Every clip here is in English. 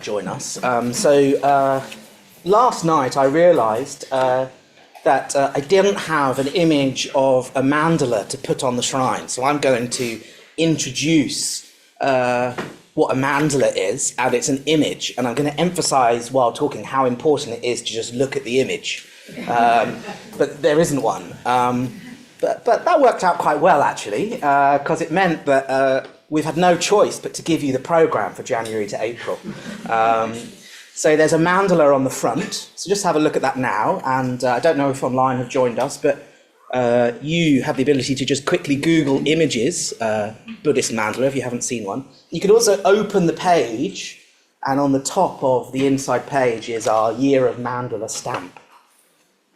Join us. Last night I realised that I didn't have an image of a mandala to put on the shrine, so I'm going to introduce what a mandala is, and it's an image, and I'm going to emphasise while talking how important it is to just look at the image, but there isn't one. But that worked out quite well, actually, because it meant that we've had no choice but to give you the programme for January to April. So there's a mandala on the front, so just have a look at that now, and I don't know if online have joined us, but you have the ability to just quickly Google images, Buddhist mandala, if you haven't seen one. You could also open the page, and on the top of the inside page is our Year of Mandala stamp,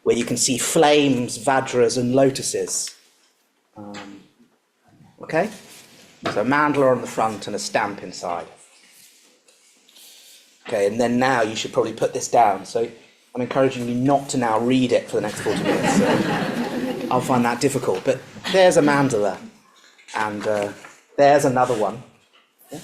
where you can see flames, vajras, and lotuses. Okay? So a mandala on the front and a stamp inside. Okay, and then now you should probably put this down. So I'm encouraging you not to now read it for the next 40 minutes. So I'll find that difficult. But there's a mandala, and there's another one. Yeah.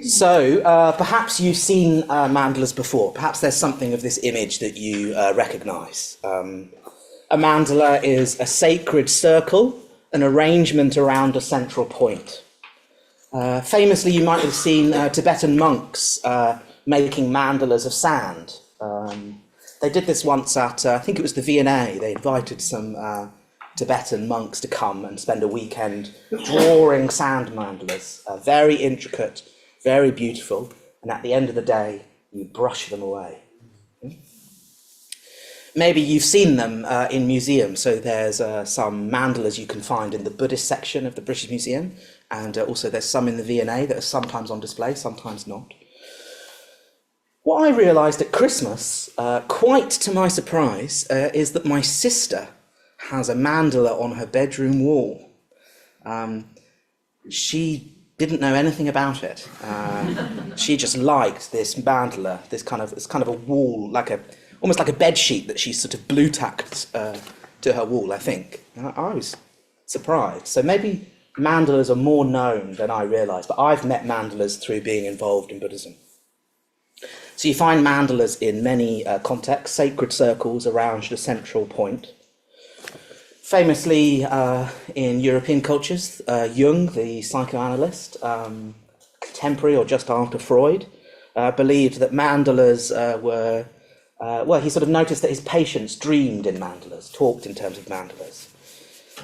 So perhaps you've seen mandalas before. Perhaps there's something of this image that you recognise. A mandala is a sacred circle, an arrangement around a central point. Famously, you might have seen Tibetan monks making mandalas of sand. They did this once at, I think it was the V&A. They invited some Tibetan monks to come and spend a weekend drawing sand mandalas. Very intricate, very beautiful, and at the end of the day, you brush them away. Maybe you've seen them in museums, so there's some mandalas you can find in the Buddhist section of the British Museum, and also there's some in the V&A that are sometimes on display, sometimes not. What I realised at Christmas, quite to my surprise, is that my sister has a mandala on her bedroom wall. She didn't know anything about it. She just liked this mandala, it's kind of a wall, almost like a bed sheet that she sort of blue tacked to her wall, I think. And I was surprised. So maybe mandalas are more known than I realised, but I've met mandalas through being involved in Buddhism. So you find mandalas in many contexts, sacred circles around a central point. Famously, in European cultures, Jung, the psychoanalyst, contemporary or just after Freud, believed that mandalas were... he sort of noticed that his patients dreamed in mandalas, talked in terms of mandalas.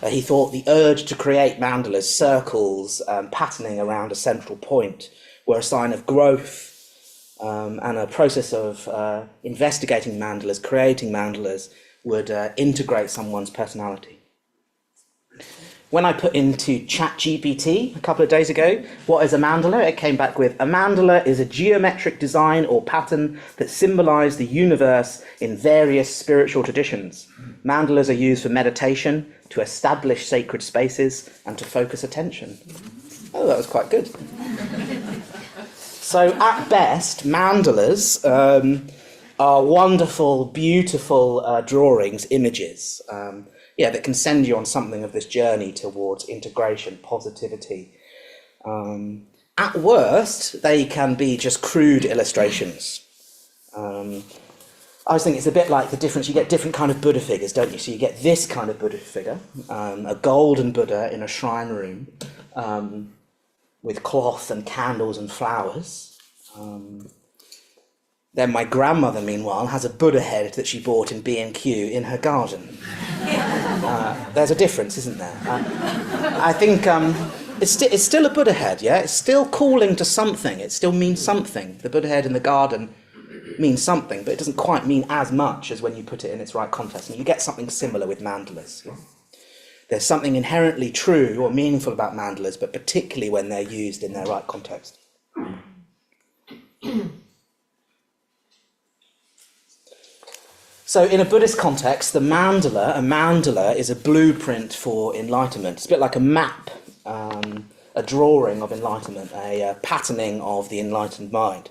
He thought the urge to create mandalas, circles, patterning around a central point, were a sign of growth and a process of investigating mandalas, creating mandalas, would integrate someone's personality. When I put into ChatGPT a couple of days ago, what is a mandala? It came back with, a mandala is a geometric design or pattern that symbolise the universe in various spiritual traditions. Mandalas are used for meditation, to establish sacred spaces, and to focus attention. Oh, that was quite good. So at best, mandalas are wonderful, beautiful drawings, images, that can send you on something of this journey towards integration, positivity. At worst, they can be just crude illustrations. I was thinking it's a bit like the difference, you get different kind of Buddha figures, don't you? So you get this kind of Buddha figure, a golden Buddha in a shrine room, with cloth and candles and flowers. Then my grandmother, meanwhile, has a Buddha head that she bought in B&Q in her garden. There's a difference, isn't there? I think it's still a Buddha head, yeah? It's still calling to something. It still means something. The Buddha head in the garden means something, but it doesn't quite mean as much as when you put it in its right context. And you get something similar with mandalas. Yeah? There's something inherently true or meaningful about mandalas, but particularly when they're used in their right context. So in a Buddhist context, a mandala is a blueprint for enlightenment. It's a bit like a map, a drawing of enlightenment, a patterning of the enlightened mind.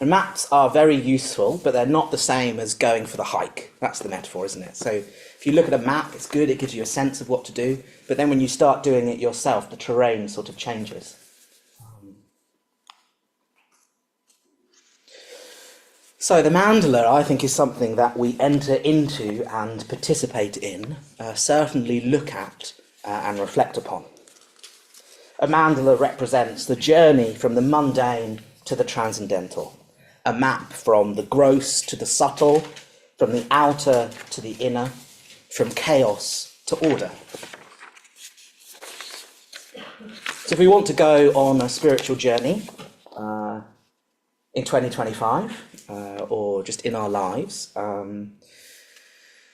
And maps are very useful, but they're not the same as going for the hike. That's the metaphor, isn't it? So if you look at a map, it's good, it gives you a sense of what to do, but then when you start doing it yourself, the terrain sort of changes. So the mandala, I think, is something that we enter into and participate in, certainly look at and reflect upon. A mandala represents the journey from the mundane to the transcendental, a map from the gross to the subtle, from the outer to the inner, from chaos to order. So if we want to go on a spiritual journey in 2025, or just in our lives,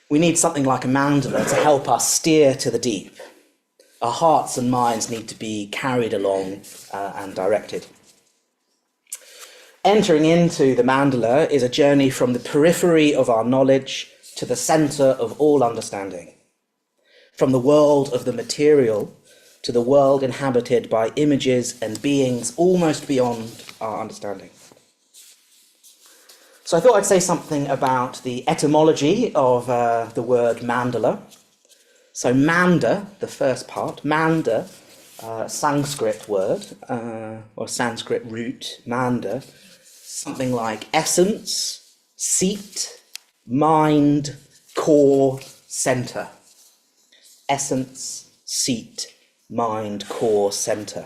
we need something like a mandala to help us steer to the deep. Our hearts and minds need to be carried along and directed. Entering into the mandala is a journey from the periphery of our knowledge to the centre of all understanding, from the world of the material to the world inhabited by images and beings almost beyond our understanding. So I thought I'd say something about the etymology of the word mandala. So manda, the first part, manda, Sanskrit word, or Sanskrit root, manda, something like essence, seat, mind, core, centre. Essence, seat, mind, core, centre.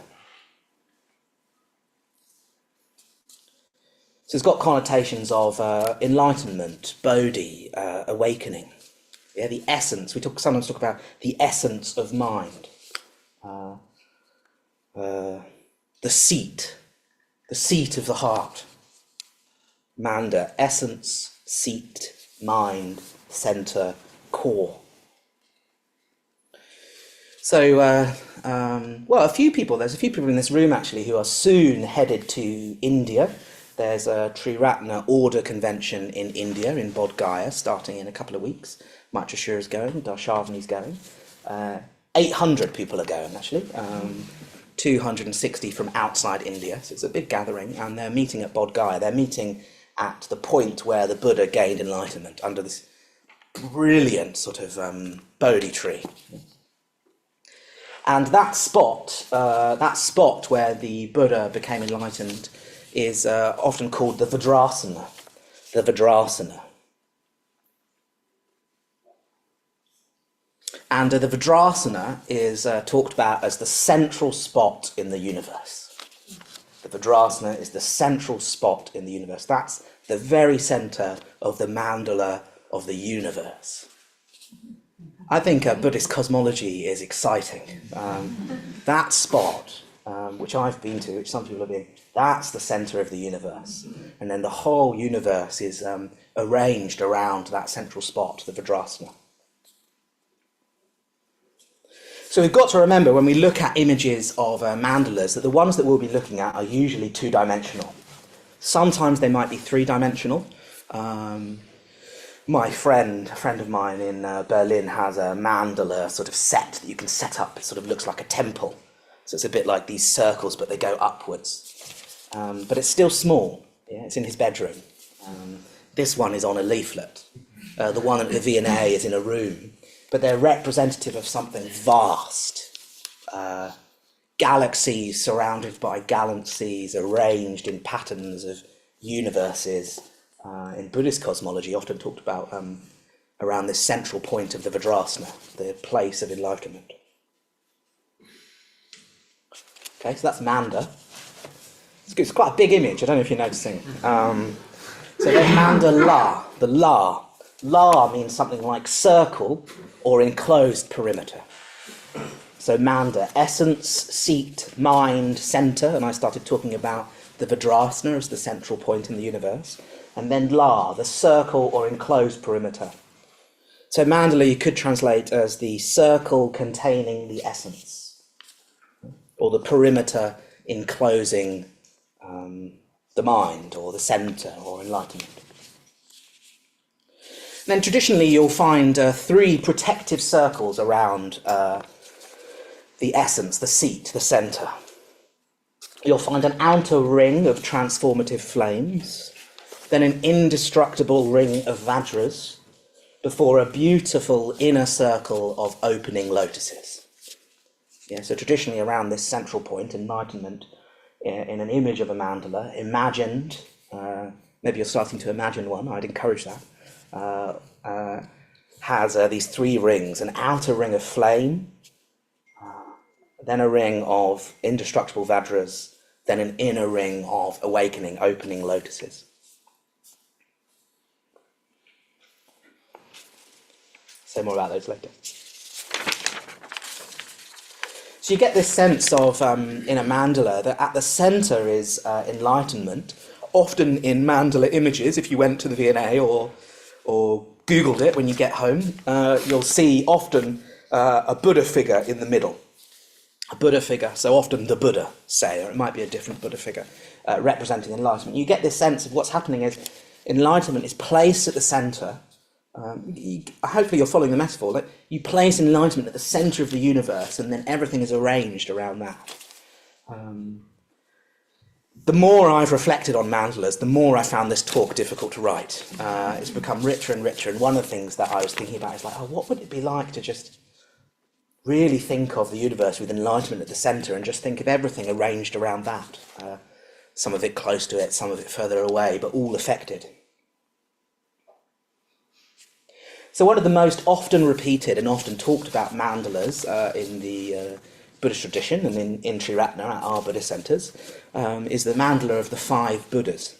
So it's got connotations of enlightenment, bodhi, awakening. Yeah, the essence. We sometimes talk about the essence of mind. The seat of the heart. Manda, essence, seat, mind, centre, core. So, there's a few people in this room actually who are soon headed to India. There's a Triratna order convention in India, in Bodhgaya, starting in a couple of weeks. Maitrashura is going, Darshavani's going. 800 people are going, actually. 260 from outside India, so it's a big gathering, and they're meeting at Bodhgaya. They're meeting at the point where the Buddha gained enlightenment, under this brilliant sort of Bodhi tree. And that spot where the Buddha became enlightened is often called the Vajrasana. The Vajrasana. And the Vajrasana is talked about as the central spot in the universe. The Vajrasana is the central spot in the universe. That's the very centre of the mandala of the universe. I think Buddhist cosmology is exciting. That spot, which I've been to, which some people have been, that's the centre of the universe. And then the whole universe is arranged around that central spot, the Vajrasana. So we've got to remember when we look at images of mandalas that the ones that we'll be looking at are usually two-dimensional. Sometimes they might be three-dimensional. A friend of mine in Berlin has a mandala sort of set that you can set up. It sort of looks like a temple. So it's a bit like these circles, but they go upwards. But it's still small. Yeah? It's in his bedroom. This one is on a leaflet. The one at the V&A is in a room. But they're representative of something vast. Galaxies surrounded by galaxies, arranged in patterns of universes. In Buddhist cosmology, often talked about around this central point of the Vajrasana, the place of enlightenment. Okay, so that's Manda. It's quite a big image, I don't know if you're noticing. So there's Mandala, the La. La means something like circle or enclosed perimeter. So Manda, essence, seat, mind, centre, and I started talking about the Vajrasana as the central point in the universe. And then La, the circle or enclosed perimeter. So Mandala you could translate as the circle containing the essence, or the perimeter enclosing the mind, or the centre, or enlightenment. Then traditionally you'll find three protective circles around the essence, the seat, the centre. You'll find an outer ring of transformative flames, then an indestructible ring of vajras, before a beautiful inner circle of opening lotuses. Yeah, so traditionally around this central point, enlightenment, in an image of a mandala, imagined maybe you're starting to imagine one, I'd encourage that, has these 3 rings: an outer ring of flame, then a ring of indestructible Vajras, then an inner ring of awakening, opening lotuses. Say more about those later. So you get this sense of, in a mandala, that at the centre is enlightenment, often in mandala images. If you went to the V&A or Googled it when you get home, you'll see often a Buddha figure in the middle. A Buddha figure, so often the Buddha, say, or it might be a different Buddha figure, representing enlightenment. You get this sense of what's happening is enlightenment is placed at the centre. Hopefully you're following the metaphor, that you place enlightenment at the centre of the universe and then everything is arranged around that. The more I've reflected on mandalas, the more I found this talk difficult to write. It's become richer and richer, and one of the things that I was thinking about is like, what would it be like to just really think of the universe with enlightenment at the centre and just think of everything arranged around that. Some of it close to it, some of it further away, but all affected. So one of the most often repeated and often talked about mandalas in the Buddhist tradition and in Triratna at our Buddhist centres is the mandala of the 5 Buddhas.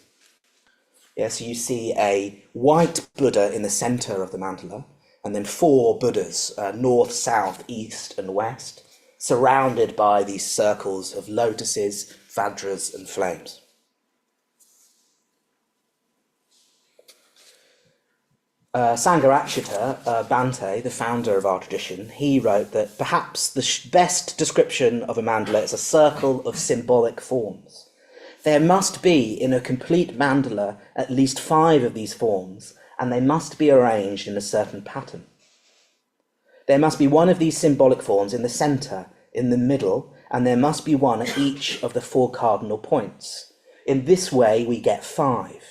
Yeah, so you see a white Buddha in the centre of the mandala, and then 4 Buddhas, north, south, east and west, surrounded by these circles of lotuses, Vajras and flames. Sangharakshita Bhante, the founder of our tradition, he wrote that perhaps the best description of a mandala is a circle of symbolic forms. There must be in a complete mandala at least 5 of these forms, and they must be arranged in a certain pattern. There must be one of these symbolic forms in the centre, in the middle, and there must be one at each of the 4 cardinal points. In this way we get 5.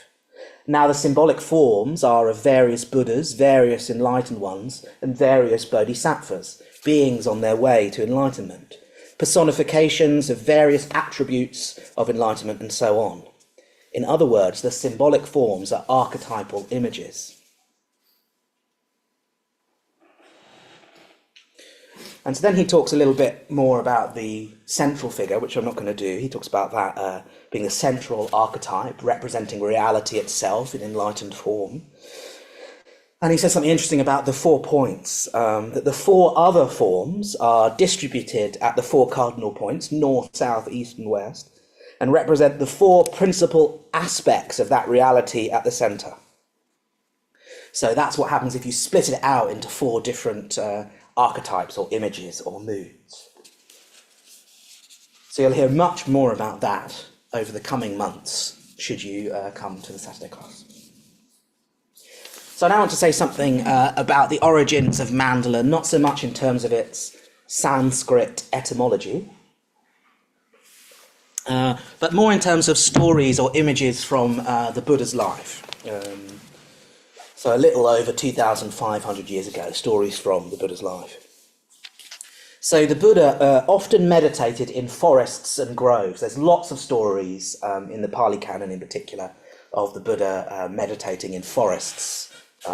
Now the symbolic forms are of various Buddhas, various enlightened ones, and various bodhisattvas, beings on their way to enlightenment, personifications of various attributes of enlightenment, and so on. In other words, the symbolic forms are archetypal images. And so then he talks a little bit more about the central figure, which I'm not going to do. He talks about that being the central archetype, representing reality itself in enlightened form. And he says something interesting about the 4 points, that the 4 other forms are distributed at the 4 cardinal points, north, south, east and west, and represent the 4 principal aspects of that reality at the centre. So that's what happens if you split it out into 4 different archetypes or images or moods. So you'll hear much more about that over the coming months, should you come to the Saturday class. So now I want to say something about the origins of mandala, not so much in terms of its Sanskrit etymology, but more in terms of stories or images from the Buddha's life. So a little over 2,500 years ago, stories from the Buddha's life. So the Buddha often meditated in forests and groves. There's lots of stories in the Pali Canon in particular of the Buddha meditating in forests,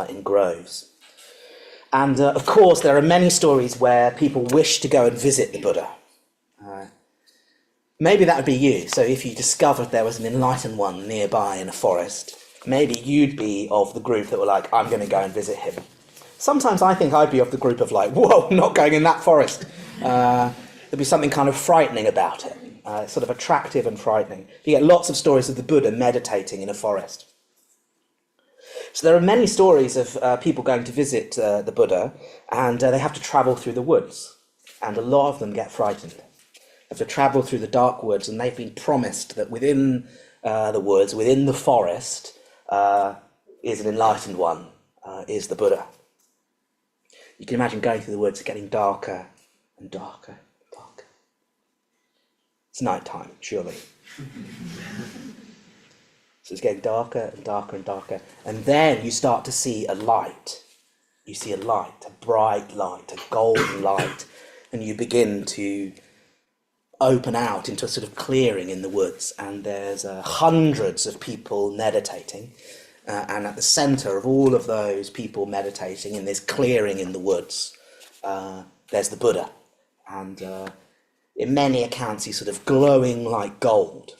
in groves. And of course there are many stories where people wish to go and visit the Buddha. Maybe that would be you. So if you discovered there was an enlightened one nearby in a forest, maybe you'd be of the group that were like, I'm going to go and visit him. Sometimes I think I'd be of the group of like, whoa, not going in that forest. There'd be something kind of frightening about it, sort of attractive and frightening. You get lots of stories of the Buddha meditating in a forest. So there are many stories of people going to visit the Buddha, and they have to travel through the woods, and a lot of them get frightened. They have to travel through the dark woods, and they've been promised that within the woods, within the forest, is an enlightened one, is the Buddha. You can imagine going through the woods, getting darker and darker and darker. It's night time, surely. So it's getting darker and darker and darker. And then you start to see a light. You see a light, a bright light, a golden light. And you begin to open out into a sort of clearing in the woods, and there's hundreds of people meditating, and at the center of all of those people meditating in this clearing in the woods, there's the Buddha, and in many accounts he's sort of glowing like gold,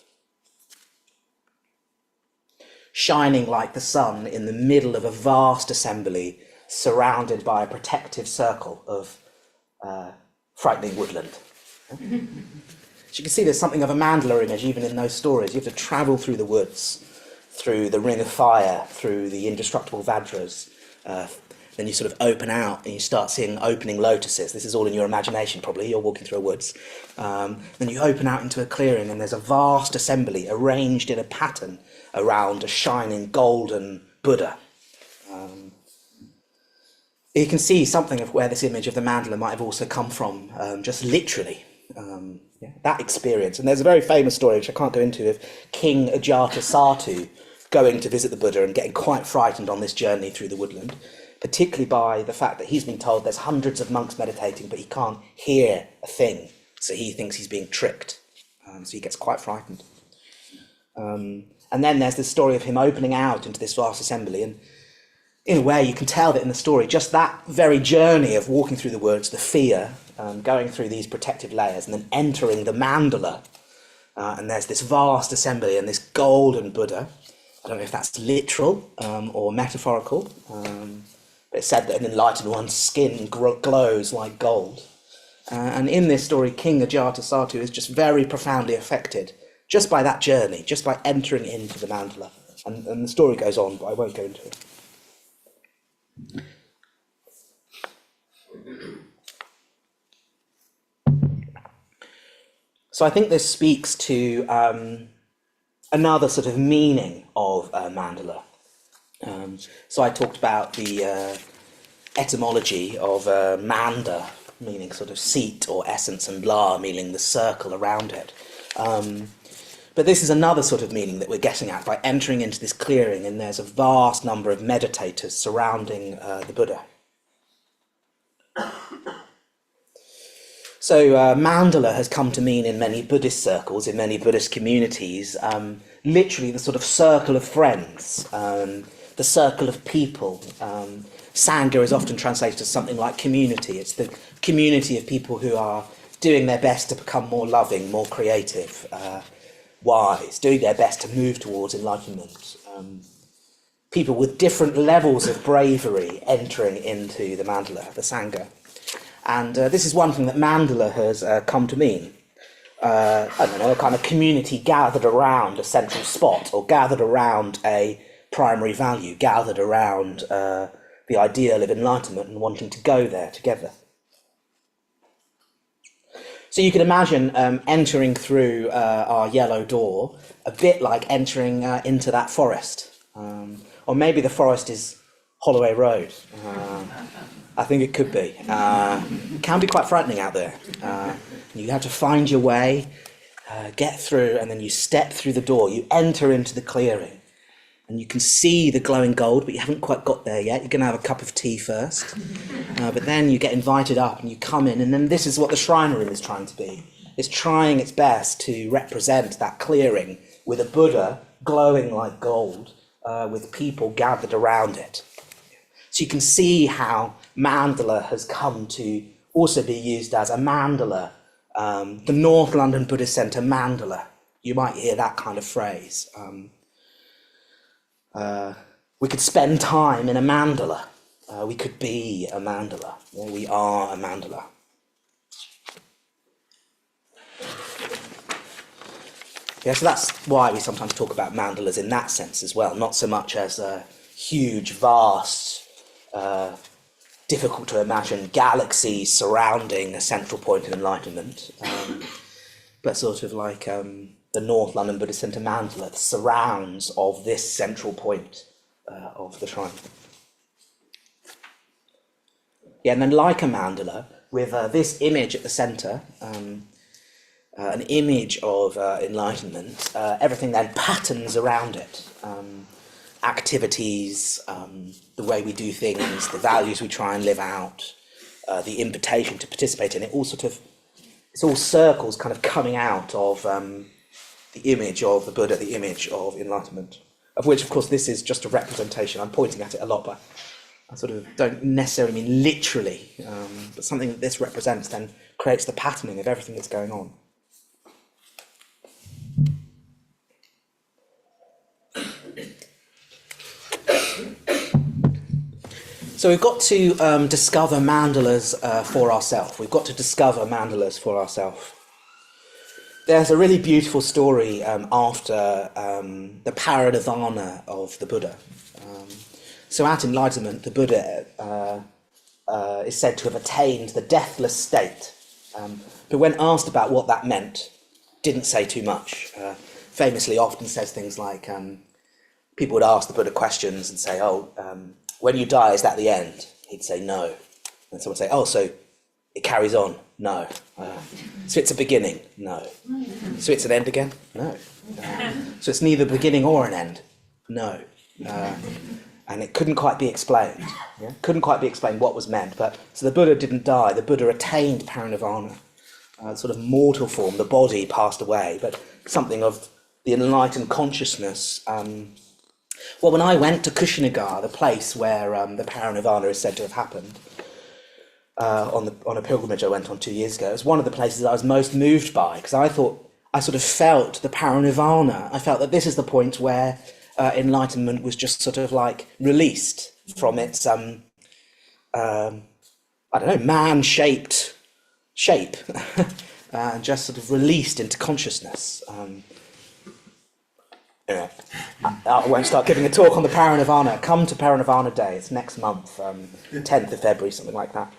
shining like the sun in the middle of a vast assembly, surrounded by a protective circle of frightening woodland. So you can see there's something of a mandala image even in those stories. You have to travel through the woods, through the ring of fire, through the indestructible Vajras. Then you sort of open out and you start seeing opening lotuses. This is all in your imagination probably, you're walking through a woods. Then you open out into a clearing and there's a vast assembly arranged in a pattern around a shining golden Buddha. You can see something of where this image of the mandala might have also come from, just literally. That experience. And there's a very famous story, which I can't go into, of King Ajatasattu going to visit the Buddha and getting quite frightened on this journey through the woodland, particularly by the fact that he's been told there's hundreds of monks meditating, but he can't hear a thing. So he thinks he's being tricked. So he gets quite frightened. And then there's this story of him opening out into this vast assembly, and in a way you can tell that in the story, just that very journey of walking through the woods, the fear, going through these protective layers and then entering the mandala, and there's this vast assembly and this golden Buddha. I don't know if that's literal or metaphorical, but it's said that an enlightened one's skin glows like gold. And in this story, King Ajatasattu is just very profoundly affected just by that journey, just by entering into the mandala. And the story goes on, but I won't go into it. So I think this speaks to another sort of meaning of mandala. So I talked about the etymology of manda, meaning sort of seat or essence, and la, meaning the circle around it. But this is another sort of meaning that we're getting at by entering into this clearing, and there's a vast number of meditators surrounding the Buddha. So mandala has come to mean in many Buddhist circles, in many Buddhist communities, literally the sort of circle of friends, the circle of people. Sangha is often translated as something like community. It's the community of people who are doing their best to become more loving, more creative, wise, doing their best to move towards enlightenment. People with different levels of bravery entering into the mandala, the Sangha. And this is one thing that mandala has come to mean. I don't know, a kind of community gathered around a central spot, or gathered around a primary value, gathered around the ideal of enlightenment and wanting to go there together. So you can imagine entering through our yellow door a bit like entering into that forest. Or maybe the forest is Holloway Road. I think it could be. It can be quite frightening out there. You have to find your way, get through, and then you step through the door. You enter into the clearing, and you can see the glowing gold, but you haven't quite got there yet. You're going to have a cup of tea first. But then you get invited up, and you come in, and then this is what the shrine room is trying to be. It's trying its best to represent that clearing with a Buddha glowing like gold, with people gathered around it. So you can see how mandala has come to also be used as a mandala. The North London Buddhist Centre mandala. You might hear that kind of phrase. We could spend time in a mandala. We could be a mandala. We are a mandala. Yeah, so that's why we sometimes talk about mandalas in that sense as well, not so much as a huge, vast, difficult to imagine galaxy surrounding a central point of enlightenment, but sort of like the North London Buddhist Centre mandala, the surrounds of this central point of the shrine. Yeah, and then like a mandala, with this image at the centre, an image of enlightenment, everything then patterns around it. Activities, the way we do things, the values we try and live out, the invitation to participate in it, all sort of it's all circles kind of coming out of the image of the Buddha, the image of enlightenment, of which, of course, this is just a representation. I'm pointing at it a lot, but I sort of don't necessarily mean literally, but something that this represents then creates the patterning of everything that's going on. So we've got to discover mandalas for ourselves. We've got to discover mandalas for ourselves. There's a really beautiful story after the parinirvana of the Buddha. So at enlightenment, the Buddha is said to have attained the deathless state. But when asked about what that meant, didn't say too much. Famously often says things like, people would ask the Buddha questions and say, when you die, is that the end? He'd say, no. And someone would say, so it carries on? No. So it's a beginning? No. So it's an end again? No. So it's neither beginning or an end? No. And it couldn't quite be explained. Yeah? Couldn't quite be explained what was meant. But so the Buddha didn't die. The Buddha attained parinirvana, sort of mortal form. The body passed away, but something of the enlightened consciousness. Well, when I went to Ksantikara, the place where the parinirvana is said to have happened, on a pilgrimage I went on 2 years ago, it was one of the places I was most moved by, because I sort of felt the parinirvana. I felt that this is the point where enlightenment was just sort of like released from its, man-shaped shape, and just sort of released into consciousness. Anyway, I won't start giving a talk on the parinirvana. Come to Parinirvana Day. It's next month, 10th of February, something like that.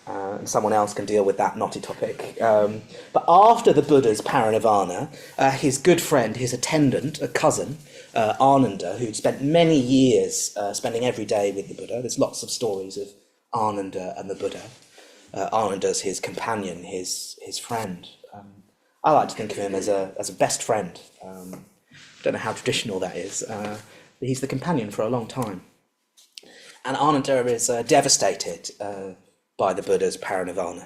And someone else can deal with that knotty topic. But after the Buddha's parinirvana, his good friend, his attendant, a cousin, Ananda, who'd spent many years spending every day with the Buddha. There's lots of stories of Ananda and the Buddha. Ananda's his companion, his friend. I like to think of him as a best friend. Don't know how traditional that is, but he's the companion for a long time. And Ananda is devastated by the Buddha's parinirvana.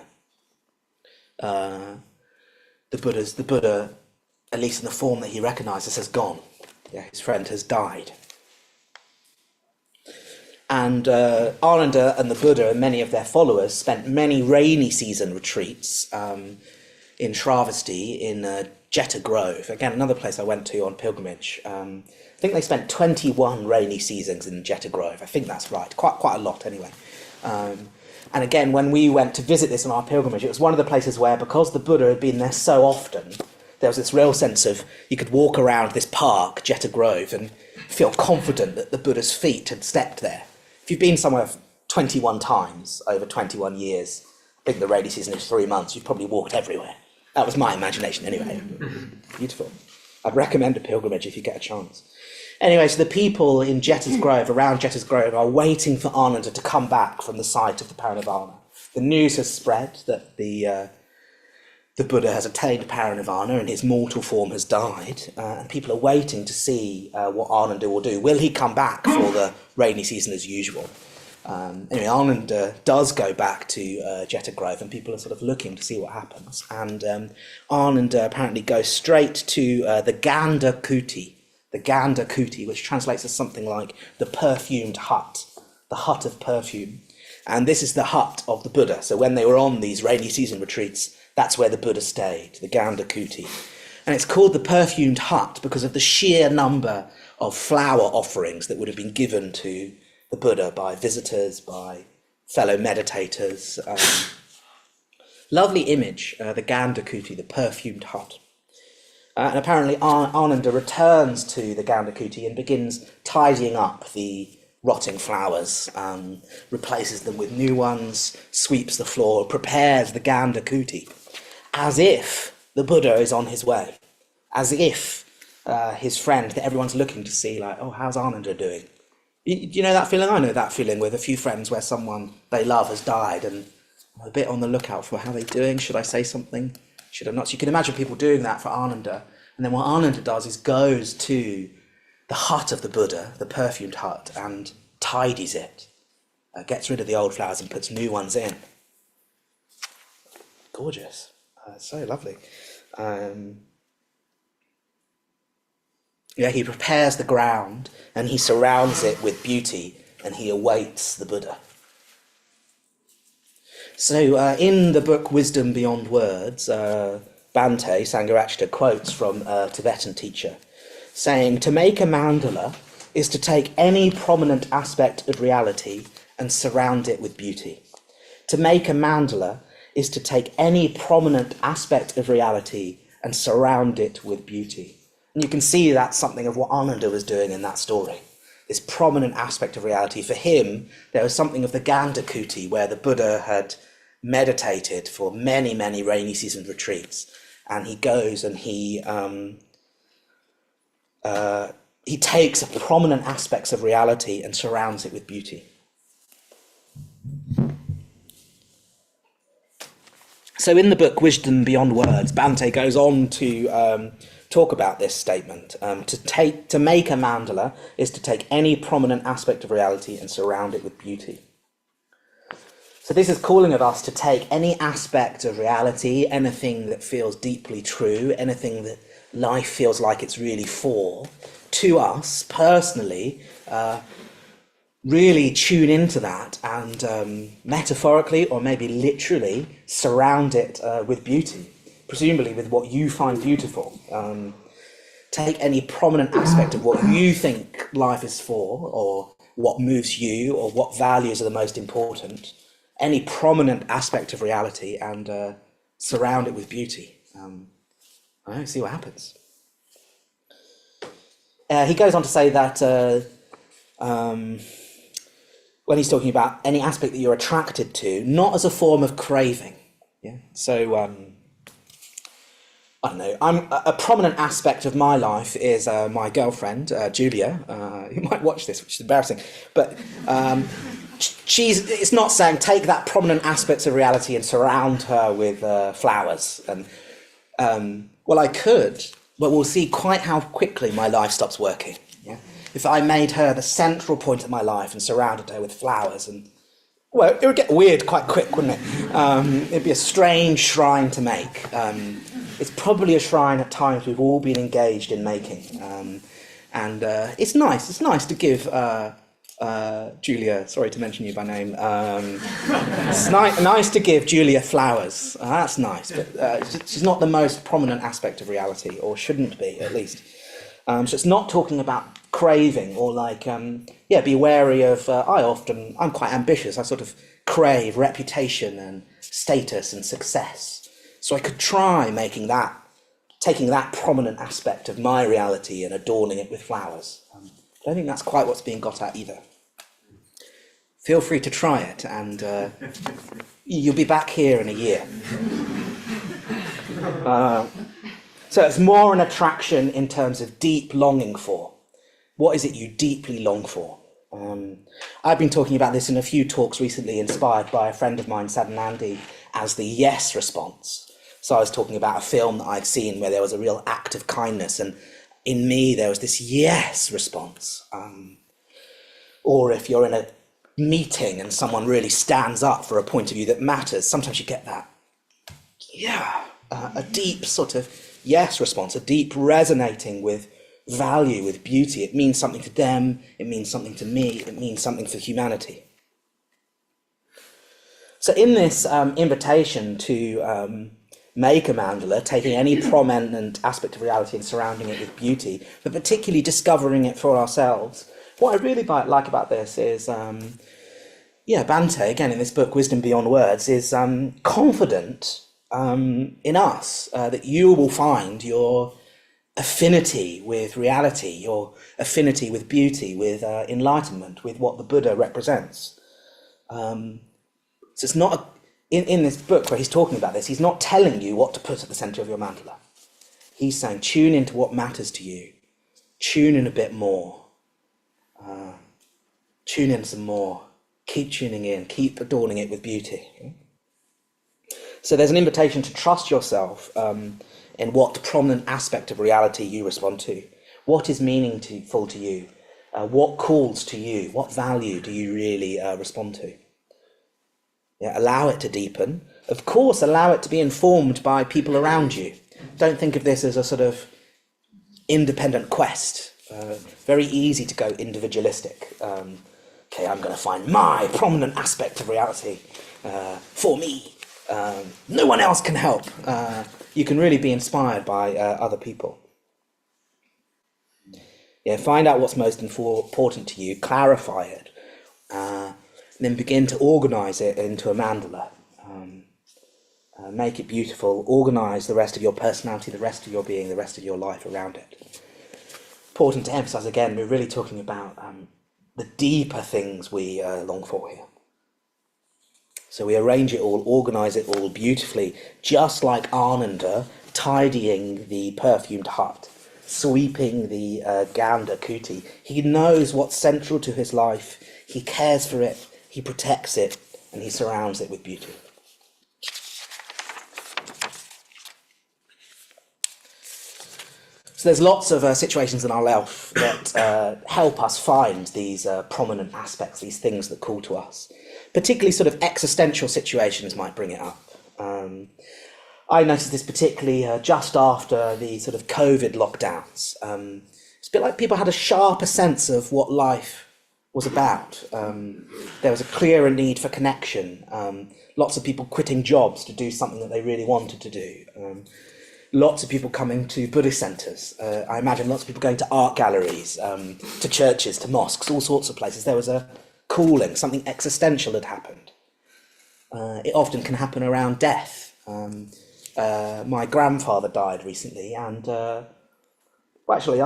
The Buddha, at least in the form that he recognizes, has gone. Yeah, his friend has died. And Ananda and the Buddha and many of their followers spent many rainy season retreats in Shravasti, in Jetta Grove, again, another place I went to on pilgrimage. I think they spent 21 rainy seasons in Jetta Grove. I think that's right, quite a lot anyway. And again, when we went to visit this on our pilgrimage, it was one of the places where, because the Buddha had been there so often, there was this real sense of, you could walk around this park, Jetta Grove, and feel confident that the Buddha's feet had stepped there. If you've been somewhere 21 times over 21 years, I think the rainy season is 3 months, you've probably walked everywhere. That was my imagination anyway. Beautiful. I'd recommend a pilgrimage if you get a chance. Anyway, so the people in Jetta's Grove, around Jetta's Grove, are waiting for Ananda to come back from the site of the parinirvana. The news has spread that the Buddha has attained parinirvana and his mortal form has died, and people are waiting to see what Ananda will do. Will he come back for the rainy season as usual? Anyway, Ananda does go back to Jetta Grove, and people are sort of looking to see what happens. And Ananda apparently goes straight to the Ganda Kuti, which translates as something like the perfumed hut, the hut of perfume. And this is the hut of the Buddha. So when they were on these rainy season retreats, that's where the Buddha stayed, the Ganda Kuti. And it's called the perfumed hut because of the sheer number of flower offerings that would have been given to the Buddha by visitors, by fellow meditators. Lovely image, the Ganda Kuti, the perfumed hut. And apparently Ananda returns to the Ganda Kuti and begins tidying up the rotting flowers, replaces them with new ones, sweeps the floor, prepares the Ganda Kuti, as if the Buddha is on his way, as if his friend that everyone's looking to see, like, oh, how's Ananda doing? Do you know that feeling? I know that feeling with a few friends where someone they love has died and I'm a bit on the lookout for how they're doing. Should I say something? Should I not? So you can imagine people doing that for Ananda. And then what Ananda does is goes to the hut of the Buddha, the perfumed hut, and tidies it, gets rid of the old flowers and puts new ones in. Gorgeous. So lovely. Yeah, he prepares the ground and he surrounds it with beauty and he awaits the Buddha. So in the book Wisdom Beyond Words, Bhante Sangharakshita quotes from a Tibetan teacher saying, "To make a mandala is to take any prominent aspect of reality and surround it with beauty. To make a mandala is to take any prominent aspect of reality and surround it with beauty." And you can see that's something of what Ananda was doing in that story. This prominent aspect of reality. For him, there was something of the Gandakuti, where the Buddha had meditated for many, many rainy season retreats. And he goes and he takes prominent aspects of reality and surrounds it with beauty. So in the book Wisdom Beyond Words, Bhante goes on to talk about this statement. To make a mandala is to take any prominent aspect of reality and surround it with beauty. So this is calling of us to take any aspect of reality, anything that feels deeply true, anything that life feels like it's really for, to us personally, really tune into that and metaphorically or maybe literally surround it with beauty, presumably with what you find beautiful. Take any prominent aspect of what you think life is for, or what moves you, or what values are the most important, any prominent aspect of reality, and surround it with beauty. See what happens. He goes on to say that when he's talking about any aspect that you're attracted to, not as a form of craving. Yeah. So I don't know. A prominent aspect of my life is my girlfriend, Julia. You might watch this, which is embarrassing, but it's not saying take that prominent aspect of reality and surround her with flowers. And well, I could, but we'll see quite how quickly my life stops working. Yeah. If I made her the central point of my life and surrounded her with flowers, and well, it would get weird quite quick, wouldn't it? It'd be a strange shrine to make. It's probably a shrine at times we've all been engaged in making, and it's nice. It's nice to give Julia. Sorry to mention you by name. It's nice to give Julia flowers. That's nice, but she's not the most prominent aspect of reality, or shouldn't be, at least. So it's not talking about craving or like, be wary of, I'm quite ambitious. I sort of crave reputation and status and success. So I could try taking that prominent aspect of my reality and adorning it with flowers. I don't think that's quite what's being got at either. Feel free to try it, and you'll be back here in a year. So it's more an attraction in terms of deep longing for. What is it you deeply long for? I've been talking about this in a few talks recently, inspired by a friend of mine, Sadanandi, as the yes response. So I was talking about a film that I'd seen where there was a real act of kindness, and in me there was this yes response. Or if you're in a meeting and someone really stands up for a point of view that matters, sometimes you get that, a deep sort of yes response, a deep resonating with value, with beauty. It means something to them, it means something to me, it means something for humanity. So in this invitation to make a mandala, taking any prominent aspect of reality and surrounding it with beauty, but particularly discovering it for ourselves, what I really like about this is, Bhante, again in this book, Wisdom Beyond Words, is confident in us, that you will find your affinity with reality, your affinity with beauty, with enlightenment, with what the Buddha represents. So it's not, in this book where he's talking about this, he's not telling you what to put at the centre of your mandala. He's saying, tune into what matters to you. Tune in a bit more. Tune in some more. Keep tuning in. Keep adorning it with beauty. So there's an invitation to trust yourself in what prominent aspect of reality you respond to. What is meaningful to you? What calls to you? What value do you really respond to? Allow it to deepen, of course, allow it to be informed by people around you. Don't think of this as a sort of independent quest. Very easy to go individualistic. Okay, I'm going to find my prominent aspect of reality for me. No one else can help. You can really be inspired by other people. Yeah, find out what's most important to you, clarify it, and then begin to organize it into a mandala. Make it beautiful, organize the rest of your personality, the rest of your being, the rest of your life around it. Important to emphasize again, we're really talking about the deeper things we long for here. So we arrange it all, organize it all beautifully, just like Ananda tidying the perfumed hut, sweeping the Ganda kuti. He knows what's central to his life, he cares for it, he protects it, and he surrounds it with beauty. So there's lots of situations in our life that help us find these prominent aspects, these things that call to us. Particularly sort of existential situations might bring it up. I noticed this particularly just after the sort of COVID lockdowns. It's a bit like people had a sharper sense of what life was about. There was a clearer need for connection. Lots of people quitting jobs to do something that they really wanted to do. Lots of people coming to Buddhist centres. I imagine lots of people going to art galleries, to churches, to mosques, all sorts of places. There was a calling, something existential had happened. It often can happen around death. My grandfather died recently, and actually,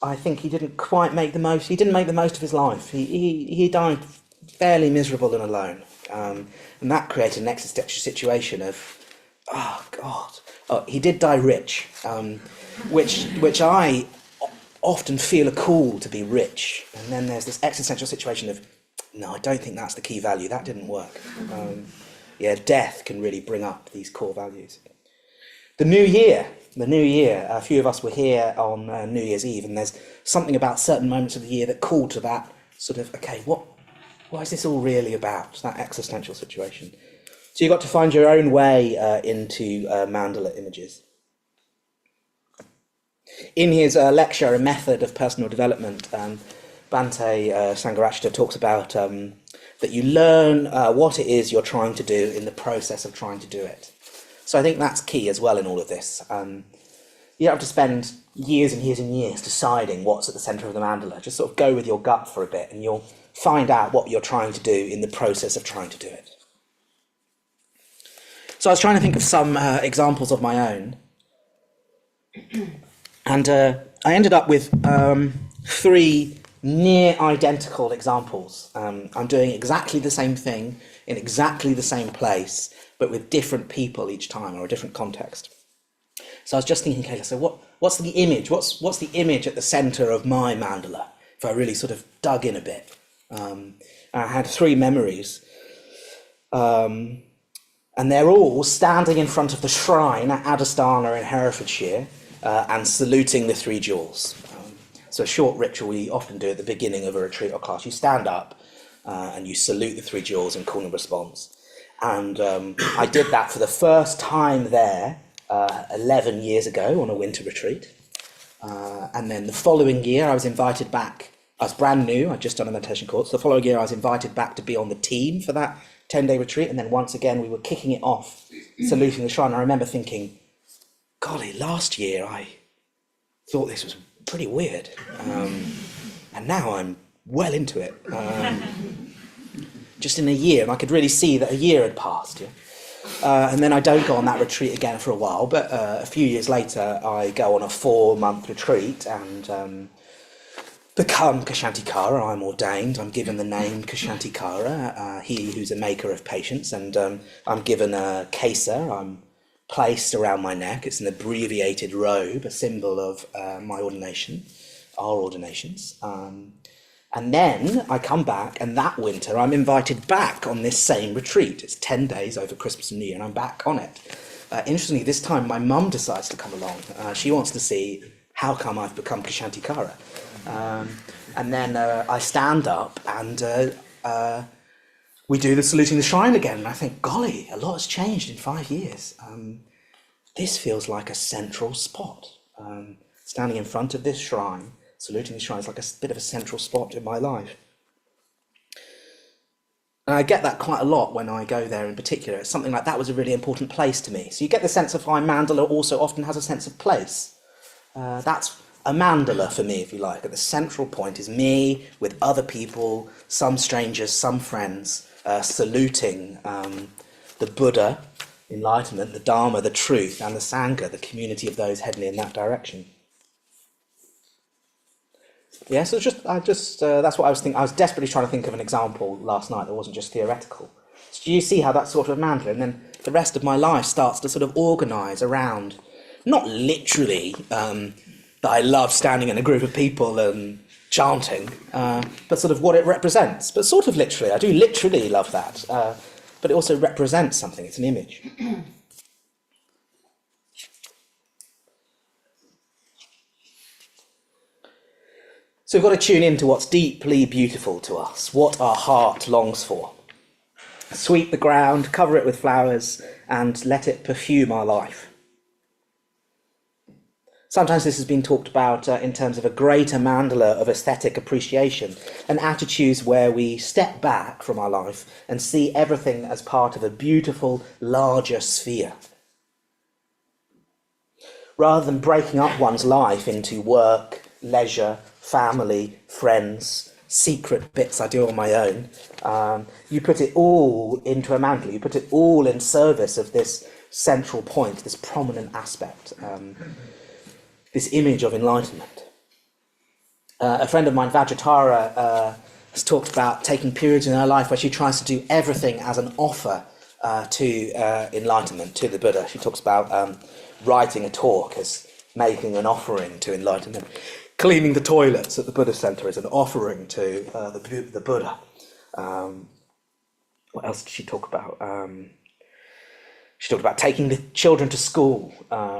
I think he didn't quite make the most. He didn't make the most of his life. He died fairly miserable and alone, and that created an existential situation of, oh God. Oh, he did die rich, which I often feel a call to be rich, and then there's this existential situation of, no, I don't think that's the key value. That didn't work. Death can really bring up these core values. The new year. A few of us were here on New Year's Eve, and there's something about certain moments of the year that call to that sort of, okay, what is this all really about? That existential situation. So you've got to find your own way into mandala images. In his lecture, A Method of Personal Development, Bhante Sangharashta talks about that you learn what it is you're trying to do in the process of trying to do it. So I think that's key as well in all of this. You don't have to spend years and years and years deciding what's at the centre of the mandala. Just sort of go with your gut for a bit, and you'll find out what you're trying to do in the process of trying to do it. So I was trying to think of some examples of my own, and I ended up with 3 near identical examples. I'm doing exactly the same thing in exactly the same place, but with different people each time, or a different context. So I was just thinking, okay, so what's the image? What's the image at the centre of my mandala? If I really sort of dug in a bit, I had 3 memories. And they're all standing in front of the shrine at Adasthana in Herefordshire and saluting the 3 jewels. So a short ritual we often do at the beginning of a retreat or class. You stand up and you salute the 3 jewels and call and response. And I did that for the first time there 11 years ago on a winter retreat. And then the following year I was invited back. I was brand new, I'd just done a meditation course. The following year I was invited back to be on the team for that 10-day retreat, and then once again we were kicking it off, saluting the shrine. I remember thinking, golly, last year I thought this was pretty weird, and now I'm well into it. Just in a year, and I could really see that a year had passed. And then I don't go on that retreat again for a while, but a few years later I go on a 4-month retreat and become Ksantikara. I'm ordained. I'm given the name Ksantikara, he who's a maker of patience, and I'm given a kesa. I'm placed around my neck. It's an abbreviated robe, a symbol of my ordination, our ordinations. And then I come back, and that winter I'm invited back on this same retreat. It's 10 days over Christmas and New Year, and I'm back on it. Interestingly, this time my mum decides to come along. She wants to see how come I've become Ksantikara. And then I stand up, and we do the saluting the shrine again, and I think, golly, a lot has changed in 5 years. This feels like a central spot. Standing in front of this shrine, saluting the shrine is like a bit of a central spot in my life. And I get that quite a lot when I go there in particular. It's something like that was a really important place to me. So you get the sense of how Mandala also often has a sense of place. That's a mandala for me, if you like. At the central point is me with other people, some strangers, some friends, saluting the Buddha, enlightenment, the Dharma, the truth, and the Sangha, the community of those heading in that direction. Yeah, so that's what I was thinking. I was desperately trying to think of an example last night that wasn't just theoretical. So do you see how that's sort of a mandala? And then the rest of my life starts to sort of organise around, not literally that I love standing in a group of people and chanting, but sort of what it represents. But sort of literally, I do literally love that. But it also represents something, it's an image. So we've got to tune into what's deeply beautiful to us, what our heart longs for. Sweep the ground, cover it with flowers, and let it perfume our life. Sometimes this has been talked about in terms of a greater mandala of aesthetic appreciation, an attitude where we step back from our life and see everything as part of a beautiful, larger sphere. Rather than breaking up one's life into work, leisure, family, friends, secret bits I do on my own, you put it all into a mandala, you put it all in service of this central point, this prominent aspect, this image of enlightenment. A friend of mine, Vajratara, has talked about taking periods in her life where she tries to do everything as an offer to enlightenment, to the Buddha. She talks about writing a talk as making an offering to enlightenment. Cleaning the toilets at the Buddhist center is an offering to the Buddha. What else did she talk about? She talked about taking the children to school,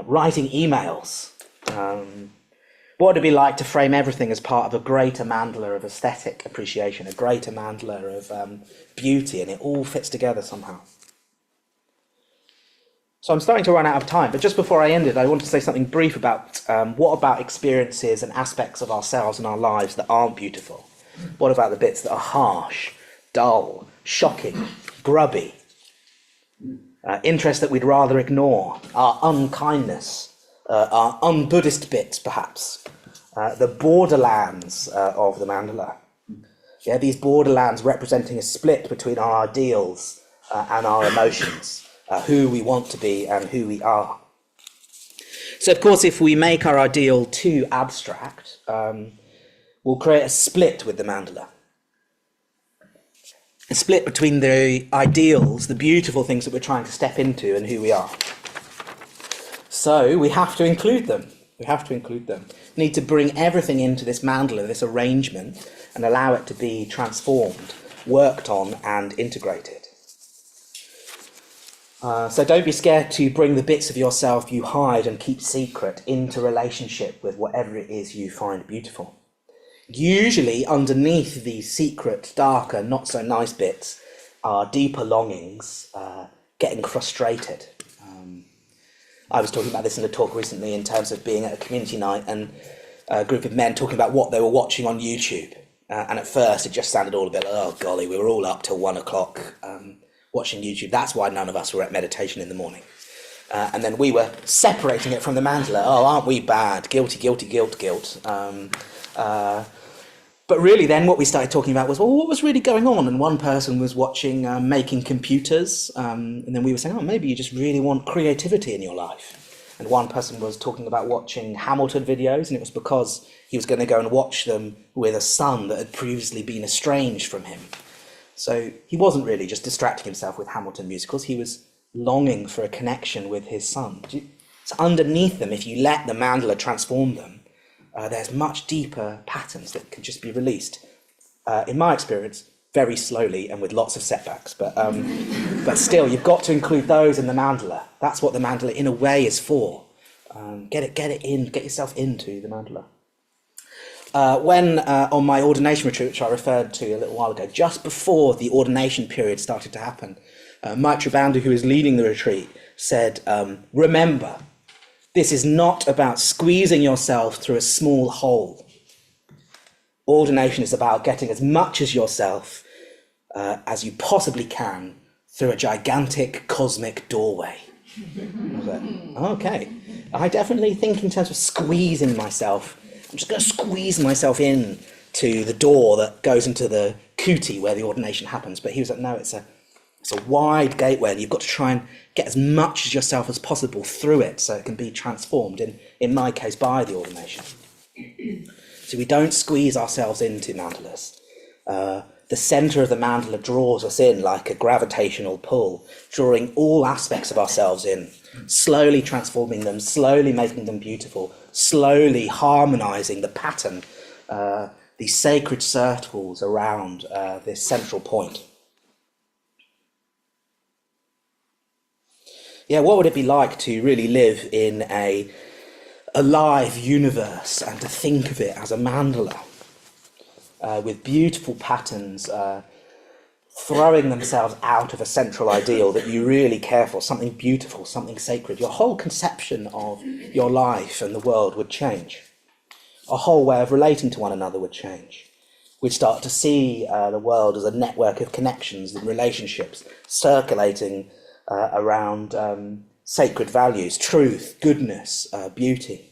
writing emails. What would it be like to frame everything as part of a greater mandala of aesthetic appreciation, a greater mandala of beauty, and it all fits together somehow. So I'm starting to run out of time, but just before I end it, I want to say something brief about what about experiences and aspects of ourselves and our lives that aren't beautiful? What about the bits that are harsh, dull, shocking, grubby? Interests that we'd rather ignore, our unkindness, our un-Buddhist bits, perhaps, the borderlands of the mandala. Yeah, these borderlands representing a split between our ideals and our emotions. Who we want to be and who we are. So, of course, if we make our ideal too abstract, we'll create a split with the mandala. A split between the ideals, the beautiful things that we're trying to step into, and who we are. So we have to include them. We need to bring everything into this mandala, this arrangement, and allow it to be transformed, worked on, and integrated. So don't be scared to bring the bits of yourself you hide and keep secret into relationship with whatever it is you find beautiful. Usually underneath these secret, darker, not so nice bits are deeper longings, getting frustrated. I was talking about this in a talk recently in terms of being at a community night and a group of men talking about what they were watching on YouTube. And at first it just sounded all a bit like, oh golly, we were all up till 1 o'clock watching YouTube. That's why none of us were at meditation in the morning. And then we were separating it from the mandala. Oh, aren't we bad? Guilty, guilt. But really then what we started talking about was, well, what was really going on? And one person was watching making computers. And then we were saying, oh, maybe you just really want creativity in your life. And one person was talking about watching Hamilton videos, and it was because he was going to go and watch them with a son that had previously been estranged from him. So he wasn't really just distracting himself with Hamilton musicals, he was longing for a connection with his son. So underneath them, if you let the mandala transform them, there's much deeper patterns that can just be released. In my experience, very slowly and with lots of setbacks, but still, you've got to include those in the mandala. That's what the mandala, in a way, is for. Get it in, get yourself into the mandala. When on my ordination retreat, which I referred to a little while ago, just before the ordination period started to happen, Maitri Bandhu, who was leading the retreat, said, remember, this is not about squeezing yourself through a small hole. Ordination is about getting as much as yourself as you possibly can through a gigantic cosmic doorway. I was like, okay. I definitely think in terms of squeezing myself. I'm just going to squeeze myself in to the door that goes into the kuti where the ordination happens. But he was like, no, it's a wide gateway, and you've got to try and get as much as yourself as possible through it so it can be transformed, in my case, by the ordination. So we don't squeeze ourselves into mandalas. The center of the mandala draws us in like a gravitational pull, drawing all aspects of ourselves in, slowly transforming them, slowly making them beautiful, slowly harmonizing the pattern, these sacred circles around this central point. Yeah, what would it be like to really live in a alive universe and to think of it as a mandala with beautiful patterns throwing themselves out of a central ideal that you really care for, something beautiful, something sacred? Your whole conception of your life and the world would change. A whole way of relating to one another would change. We'd start to see the world as a network of connections and relationships circulating around sacred values, truth, goodness, beauty.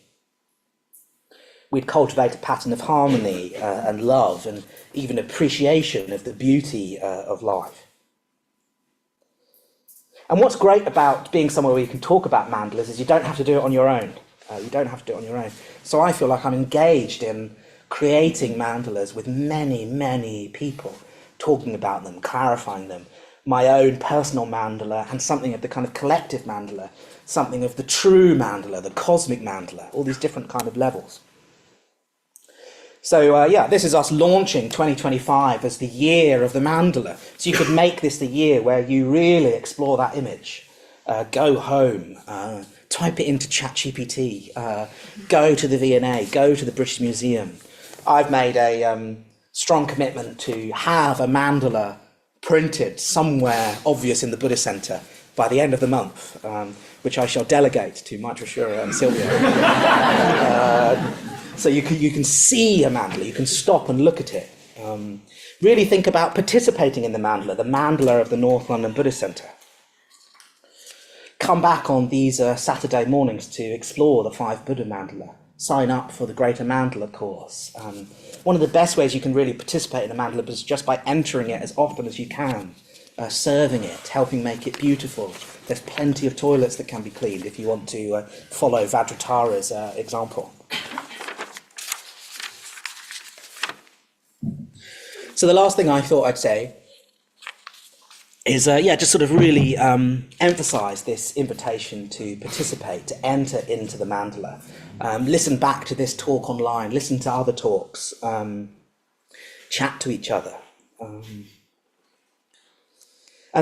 We'd cultivate a pattern of harmony and love and even appreciation of the beauty of life. And what's great about being somewhere where you can talk about mandalas is you don't have to do it on your own. You don't have to do it on your own. So I feel like I'm engaged in creating mandalas with many, many people, talking about them, clarifying them. My own personal mandala and something of the kind of collective mandala, something of the true mandala, the cosmic mandala, all these different kind of levels. So this is us launching 2025 as the year of the mandala. So you could make this the year where you really explore that image. Go home, type it into ChatGPT, go to the V&A, go to the British Museum. I've made a strong commitment to have a mandala printed somewhere obvious in the Buddhist Centre by the end of the month, which I shall delegate to Maitri Shura and Sylvia. So you can see a mandala, you can stop and look at it. Really think about participating in the mandala of the North London Buddhist Centre. Come back on these Saturday mornings to explore the 5 Buddha mandala. Sign up for the Greater Mandala course. One of the best ways you can really participate in a mandala is just by entering it as often as you can, serving it, helping make it beautiful. There's plenty of toilets that can be cleaned if you want to follow Vajratara's example. So the last thing I thought I'd say is, just sort of really emphasise this invitation to participate, to enter into the mandala. Listen back to this talk online, listen to other talks, chat to each other. And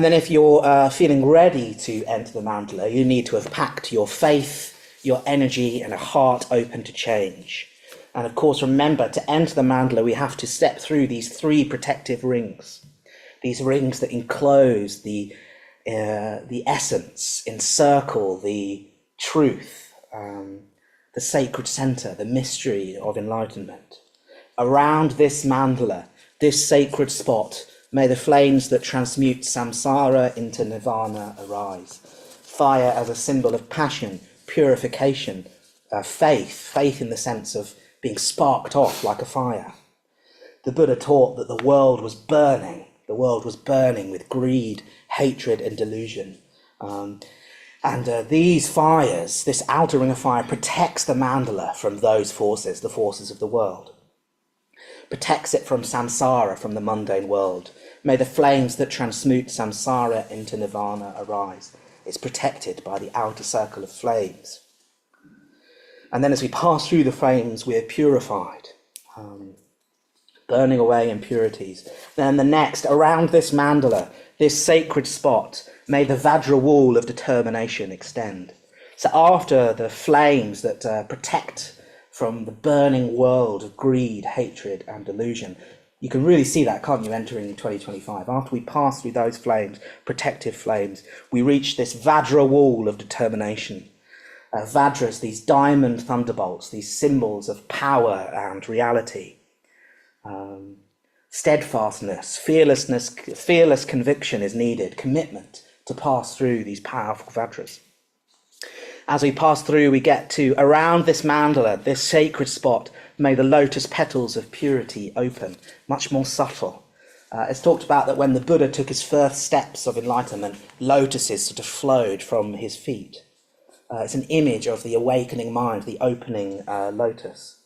then if you're feeling ready to enter the mandala, you need to have packed your faith, your energy, and a heart open to change. And of course, remember, to enter the mandala, we have to step through these 3 protective rings. These rings that enclose the essence, encircle the truth, the sacred center, the mystery of enlightenment. Around this mandala, this sacred spot, may the flames that transmute samsara into nirvana arise. Fire as a symbol of passion, purification, faith in the sense of being sparked off like a fire. The Buddha taught that the world was burning. The world was burning with greed, hatred, and delusion. These fires, this outer ring of fire, protects the mandala from those forces, the forces of the world. Protects it from samsara, from the mundane world. May the flames that transmute samsara into nirvana arise. It's protected by the outer circle of flames. And then as we pass through the flames, we're purified. Burning away impurities. Then the next, around this mandala, this sacred spot, may the Vajra wall of determination extend. So after the flames that protect from the burning world of greed, hatred, and delusion. You can really see that, can't you, entering 2025? After we pass through those flames, protective flames, we reach this Vajra wall of determination. Vajras, these diamond thunderbolts, these symbols of power and reality. Steadfastness, fearless conviction is needed, commitment to pass through these powerful Vajras. As we pass through, we get to around this mandala, this sacred spot, may the lotus petals of purity open, much more subtle. It's talked about that when the Buddha took his first steps of enlightenment, lotuses sort of flowed from his feet. It's an image of the awakening mind, the opening lotus.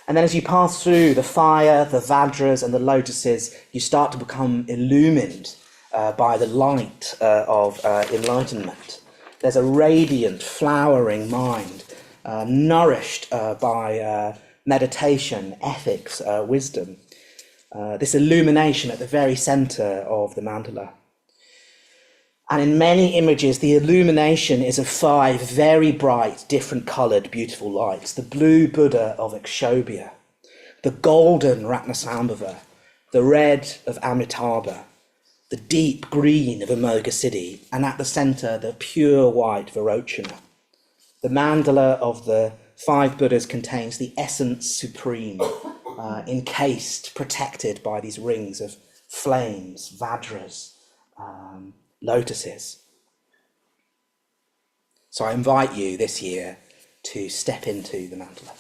And then as you pass through the fire, the Vajras and the lotuses, you start to become illumined by the light of enlightenment. There's a radiant, flowering mind, nourished by meditation, ethics, wisdom. This illumination at the very center of the mandala. And in many images, the illumination is of 5 very bright, different coloured, beautiful lights. The blue Buddha of Akshobhya, the golden Ratnasambhava, the red of Amitabha, the deep green of Amoghasiddhi, and at the centre, the pure white Varochana. The mandala of the 5 Buddhas contains the essence supreme, encased, protected by these rings of flames, Vajras, lotuses. So I invite you this year to step into the mandala.